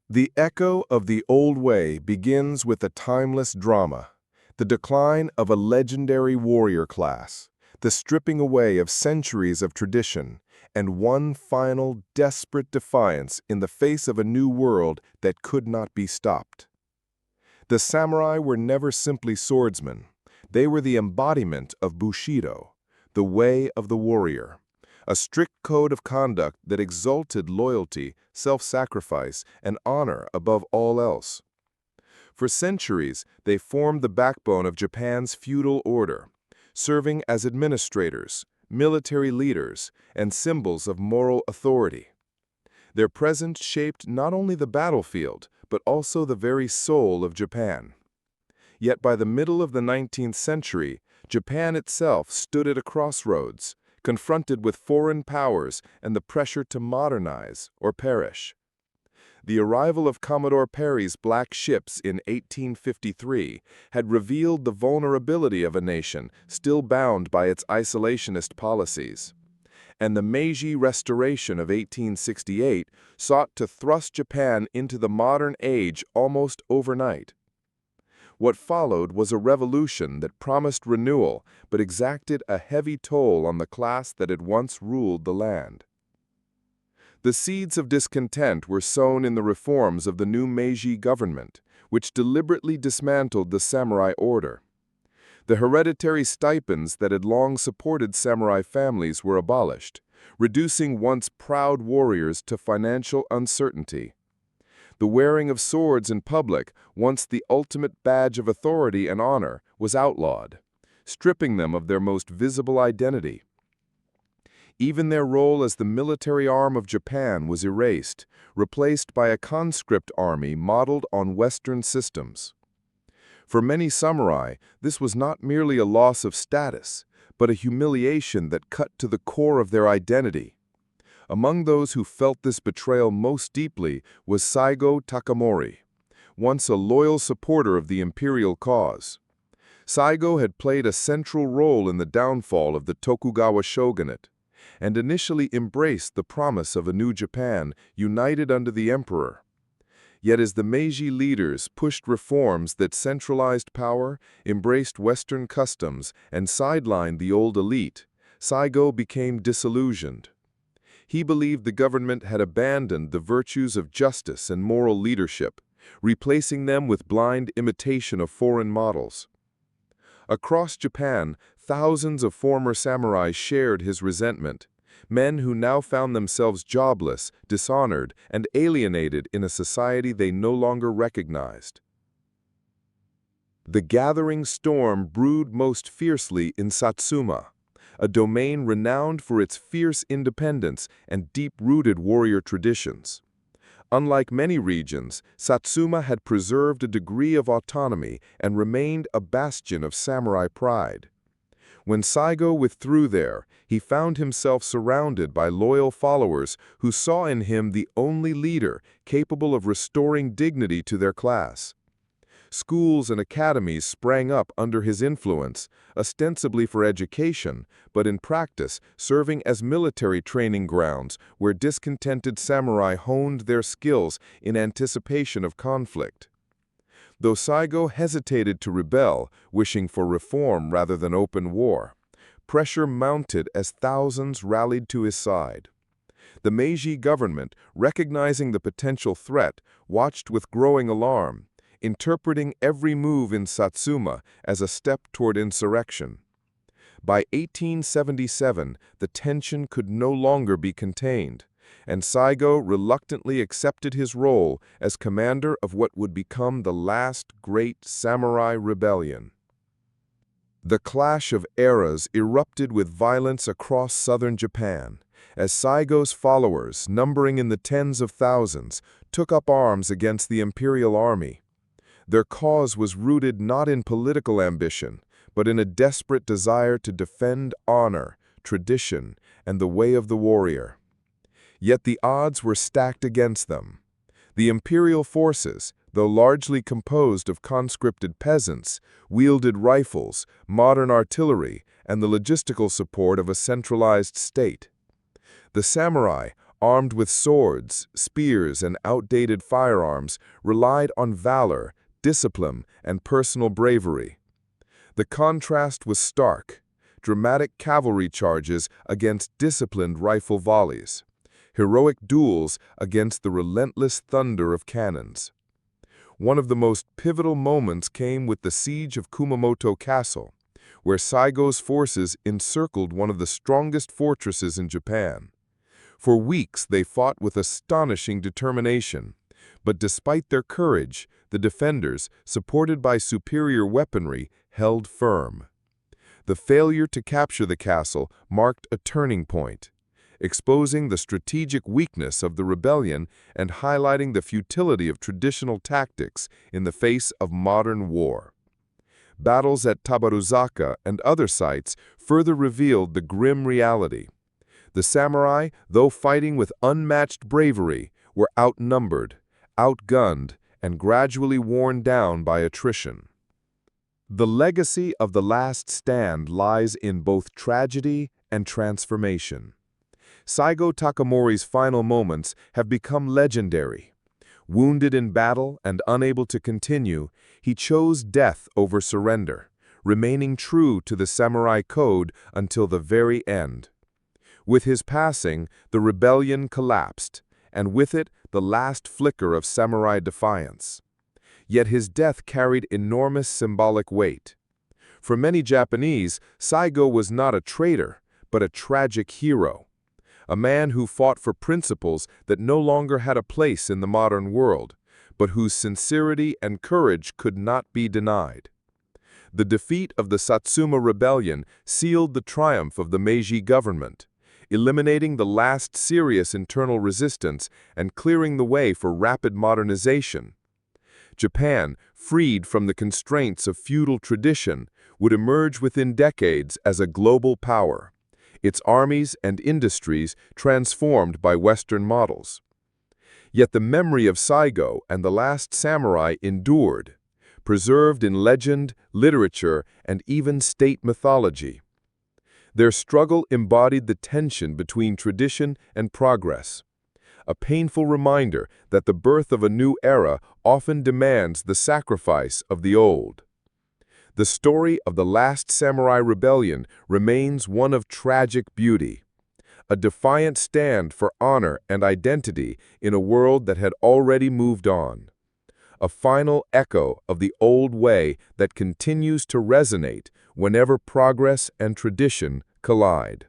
The echo of the old way begins with a timeless drama, the decline of a legendary warrior class, the stripping away of centuries of tradition, and one final, desperate defiance in the face of a new world that could not be stopped. The samurai were never simply swordsmen. They were the embodiment of bushidō, the way of the warrior, a strict code of conduct that exalted loyalty, self-sacrifice, and honor above all else. For centuries, they formed the backbone of Japan's feudal order, serving as administrators, military leaders, and symbols of moral authority. Their presence shaped not only the battlefield, but also the very soul of Japan. Yet by the middle of the 19th century, Japan itself stood at a crossroads, confronted with foreign powers and the pressure to modernize or perish. The arrival of Commodore Perry's black ships in 1853 had revealed the vulnerability of a nation still bound by its isolationist policies. And the Meiji Restoration of 1868 sought to thrust Japan into the modern age almost overnight. What followed was a revolution that promised renewal but exacted a heavy toll on the class that had once ruled the land. The seeds of discontent were sown in the reforms of the new Meiji government, which deliberately dismantled the samurai order. The hereditary stipends that had long supported samurai families were abolished, reducing once proud warriors to financial uncertainty. The wearing of swords in public, once the ultimate badge of authority and honor, was outlawed, stripping them of their most visible identity. Even their role as the military arm of Japan was erased, replaced by a conscript army modeled on Western systems. For many samurai, this was not merely a loss of status, but a humiliation that cut to the core of their identity. Among those who felt this betrayal most deeply was Saigō Takamori, once a loyal supporter of the imperial cause. Saigō had played a central role in the downfall of the Tokugawa shogunate, and initially embraced the promise of a new Japan united under the emperor. Yet as the Meiji leaders pushed reforms that centralized power, embraced Western customs, and sidelined the old elite, Saigō became disillusioned. He believed the government had abandoned the virtues of justice and moral leadership, replacing them with blind imitation of foreign models. Across Japan, thousands of former samurai shared his resentment, men who now found themselves jobless, dishonored, and alienated in a society they no longer recognized. The gathering storm brewed most fiercely in Satsuma, a domain renowned for its fierce independence and deep-rooted warrior traditions. Unlike many regions, Satsuma had preserved a degree of autonomy and remained a bastion of samurai pride. When Saigō withdrew there, he found himself surrounded by loyal followers who saw in him the only leader capable of restoring dignity to their class. Schools and academies sprang up under his influence, ostensibly for education, but in practice serving as military training grounds where discontented samurai honed their skills in anticipation of conflict. Though Saigō hesitated to rebel, wishing for reform rather than open war, pressure mounted as thousands rallied to his side. The Meiji government, recognizing the potential threat, watched with growing alarm, interpreting every move in Satsuma as a step toward insurrection. By 1877, the tension could no longer be contained, and Saigō reluctantly accepted his role as commander of what would become the last great samurai rebellion. The clash of eras erupted with violence across southern Japan, as Saigō's followers, numbering in the tens of thousands, took up arms against the imperial army. Their cause was rooted not in political ambition, but in a desperate desire to defend honor, tradition, and the way of the warrior. Yet the odds were stacked against them. The imperial forces, though largely composed of conscripted peasants, wielded rifles, modern artillery, and the logistical support of a centralized state. The samurai, armed with swords, spears, and outdated firearms, relied on valor, discipline, and personal bravery. The contrast was stark: dramatic cavalry charges against disciplined rifle volleys, heroic duels against the relentless thunder of cannons. One of the most pivotal moments came with the siege of Kumamoto Castle, where Saigō's forces encircled one of the strongest fortresses in Japan. For weeks they fought with astonishing determination, but despite their courage, the defenders, supported by superior weaponry, held firm. The failure to capture the castle marked a turning point, exposing the strategic weakness of the rebellion and highlighting the futility of traditional tactics in the face of modern war. Battles at Tabaruzaka and other sites further revealed the grim reality. The samurai, though fighting with unmatched bravery, were outnumbered, outgunned, and gradually worn down by attrition. The legacy of the last stand lies in both tragedy and transformation. Saigō Takamori's final moments have become legendary. Wounded in battle and unable to continue, he chose death over surrender, remaining true to the samurai code until the very end. With his passing, the rebellion collapsed, and with it, the last flicker of samurai defiance. Yet his death carried enormous symbolic weight. For many Japanese, Saigō was not a traitor, but a tragic hero. A man who fought for principles that no longer had a place in the modern world, but whose sincerity and courage could not be denied. The defeat of the Satsuma Rebellion sealed the triumph of the Meiji government, eliminating the last serious internal resistance and clearing the way for rapid modernization. Japan, freed from the constraints of feudal tradition, would emerge within decades as a global power, its armies and industries transformed by Western models. Yet the memory of Saigō and the last samurai endured, preserved in legend, literature, and even state mythology. Their struggle embodied the tension between tradition and progress, a painful reminder that the birth of a new era often demands the sacrifice of the old. The story of the last samurai rebellion remains one of tragic beauty, a defiant stand for honor and identity in a world that had already moved on, a final echo of the old way that continues to resonate whenever progress and tradition collide.